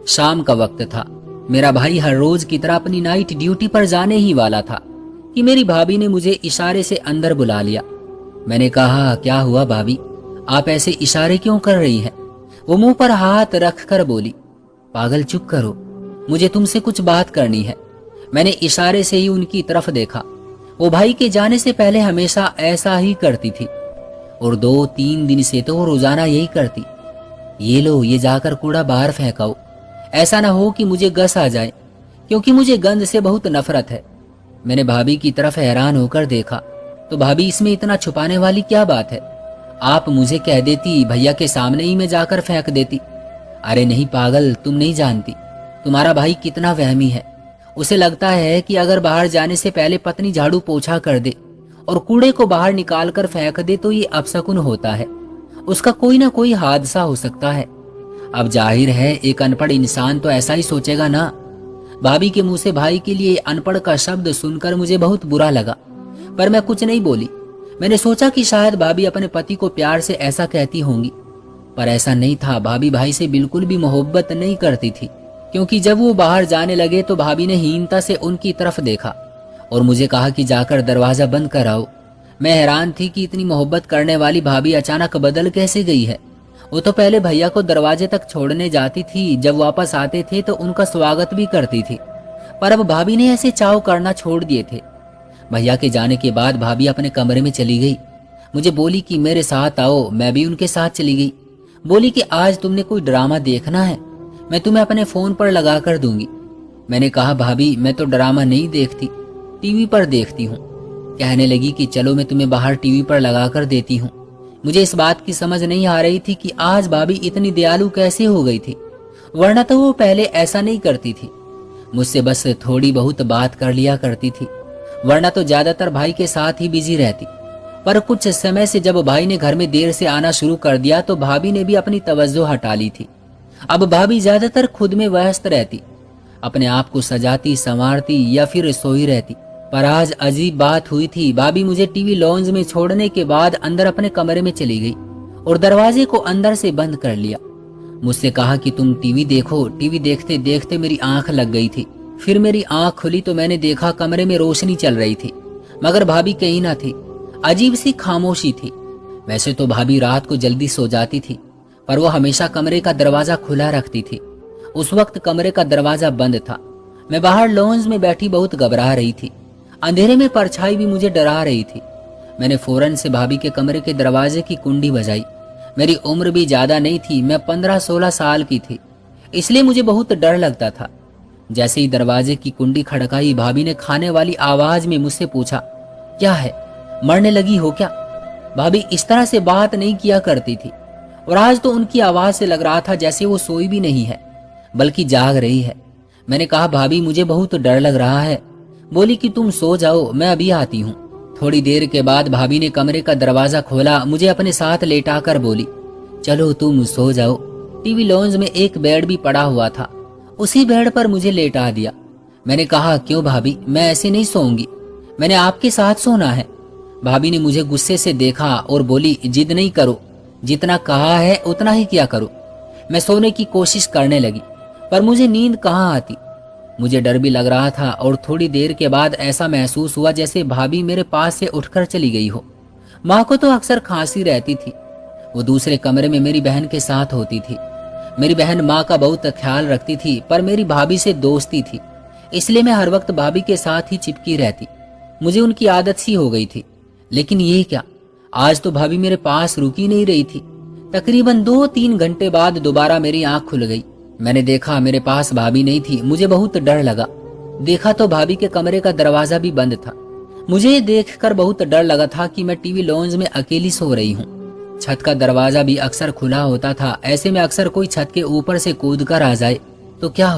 शाम का वक्त था। मेरा भाई हर रोज की तरह अपनी नाइट ड्यूटी पर जाने ही वाला था कि मेरी भाभी ने मुझे इशारे से अंदर बुला लिया। मैंने कहा, क्या हुआ भाभी, आप ऐसे इशारे क्यों कर रही हैं? वो मुंह पर हाथ रख कर बोली, पागल चुप करो, मुझे तुमसे कुछ बात करनी है। मैंने इशारे से ही उनकी तरफ देखा। वो भाई के जाने से पहले हमेशा ऐसा ही करती थी और 2-3 दिन से तो वो रोजाना यही करती। ये लो, ये जाकर कूड़ा बाहर फेंकाओ, ऐसा ना हो कि मुझे गस आ जाए, क्योंकि मुझे गंध से बहुत नफरत है। मैंने भाभी की तरफ हैरान होकर देखा तो भाभी, इसमें इतना छुपाने वाली क्या बात है? आप मुझे कह देती, भैया के सामने ही मैं जाकर फेंक देती। अरे नहीं पागल, तुम नहीं जानती तुम्हारा भाई कितना वहमी है। उसे लगता है कि अगर बाहर जाने से पहले पत्नी झाड़ू पोछा कर दे और कूड़े को बाहर निकाल कर फेंक दे तो ये अपशकुन होता है, उसका कोई ना कोई हादसा हो सकता है। अब जाहिर है एक अनपढ़ इंसान तो ऐसा ही सोचेगा ना। भाभी के मुंह से भाई के लिए अनपढ़ का शब्द सुनकर मुझे बहुत बुरा लगा, पर मैं कुछ नहीं बोली। मैंने सोचा कि शायद भाभी अपने पति को प्यार से ऐसा कहती होंगी, पर ऐसा नहीं था। भाभी भाई से बिल्कुल भी मोहब्बत नहीं करती थी, क्योंकि जब वो बाहर जाने लगे तो भाभी ने हीनता से उनकी तरफ देखा और मुझे कहा कि जाकर दरवाजा बंद कर आओ। मैं हैरान थी कि इतनी मोहब्बत करने वाली भाभी अचानक बदल कैसे गई है। वो तो पहले भैया को दरवाजे तक छोड़ने जाती थी, जब वापस आते थे तो उनका स्वागत भी करती थी, पर अब भाभी ने ऐसे चाव करना छोड़ दिए थे। भैया के जाने के बाद भाभी अपने कमरे में चली गई। मुझे बोली कि मेरे साथ आओ। मैं भी उनके साथ चली गई। बोली कि आज तुमने कोई ड्रामा देखना है, मैं तुम्हें अपने फोन पर लगा कर दूंगी। मैंने कहा, भाभी मैं तो ड्रामा नहीं देखती, टीवी पर देखती हूँ। कहने लगी कि चलो मैं तुम्हें बाहर टीवी पर लगा कर देती हूँ। मुझे इस बात की समझ नहीं आ रही थी कि आज भाभी इतनी दयालु कैसे हो गई थी, वरना तो वो पहले ऐसा नहीं करती थी। मुझसे बस थोड़ी बहुत बात कर लिया करती थी, वरना तो ज्यादातर भाई के साथ ही बिजी रहती। पर कुछ समय से जब भाई ने घर में देर से आना शुरू कर दिया तो भाभी ने भी अपनी तवज्जो हटा ली थी। अब भाभी ज्यादातर खुद में व्यस्त रहती, अपने आप को सजाती संवारती या फिर सोई रहती। पर आज अजीब बात हुई थी। भाभी मुझे टीवी लॉन्ज में छोड़ने के बाद अंदर अपने कमरे में चली गई और दरवाजे को अंदर से बंद कर लिया। मुझसे कहा कि तुम टीवी देखो। टीवी देखते देखते मेरी आंख लग गई थी। फिर मेरी आंख खुली तो मैंने देखा कमरे में रोशनी चल रही थी, मगर भाभी कहीं ना थी। अजीब सी खामोशी थी। वैसे तो भाभी रात को जल्दी सो जाती थी, पर वो हमेशा कमरे का दरवाजा खुला रखती थी। उस वक्त कमरे का दरवाजा बंद था। मैं बाहर लॉन्ज में बैठी बहुत घबरा रही थी। अंधेरे में परछाई भी मुझे डरा रही थी। मैंने फौरन से भाभी के कमरे के दरवाजे की कुंडी बजाई। मेरी उम्र भी ज्यादा नहीं थी, मैं 15-16 साल की थी, इसलिए मुझे बहुत डर लगता था। जैसे ही दरवाजे की कुंडी खड़काई, भाभी ने खाने वाली आवाज में मुझसे पूछा, क्या है, मरने लगी हो क्या? भाभी इस तरह से बात नहीं किया करती थी, और आज तो उनकी आवाज से लग रहा था जैसे वो सोई भी नहीं है, बल्कि जाग रही है। मैंने कहा, भाभी मुझे बहुत डर लग रहा है। बोली कि तुम सो जाओ, मैं अभी आती हूँ। थोड़ी देर के बाद भाभी ने कमरे का दरवाजा खोला, मुझे अपने साथ लेटाकर बोली, चलो तुम सो जाओ। टीवी लॉन्ज में एक बेड भी पड़ा हुआ था, उसी बेड पर मुझे लेटा दिया। मैंने कहा, क्यों भाभी, मैं ऐसे नहीं सोऊंगी, मैंने आपके साथ सोना है। भाभी ने मुझे गुस्से से देखा और बोली, जिद नहीं करो, जितना कहा है उतना ही किया करो। मैं सोने की कोशिश करने लगी, पर मुझे नींद कहाँ आती। मुझे डर भी लग रहा था और थोड़ी देर के बाद ऐसा महसूस हुआ जैसे भाभी मेरे पास से उठकर चली गई हो। माँ को तो अक्सर खांसी रहती थी, वो दूसरे कमरे में मेरी बहन के साथ होती थी। मेरी बहन माँ का बहुत ख्याल रखती थी, पर मेरी भाभी से दोस्ती थी, इसलिए मैं हर वक्त भाभी के साथ ही चिपकी रहती। मुझे उनकी आदत सी हो गई थी। लेकिन ये क्या, आज तो भाभी मेरे पास रुकी नहीं रही थी। तकरीबन 2-3 घंटे बाद दोबारा मेरी आंख खुल गई। मैंने देखा मेरे पास भाभी नहीं थी। मुझे बहुत डर लगा। देखा तो भाभी के कमरे का दरवाजा भी बंद था। मुझे ये देखकर बहुत डर लगा था कि मैं टीवी लॉन्ज में अकेली सो रही हूँ। छत का दरवाजा भी अक्सर खुला होता था, ऐसे में अक्सर कोई छत के ऊपर से कूद कर आ जाए तो क्या हो।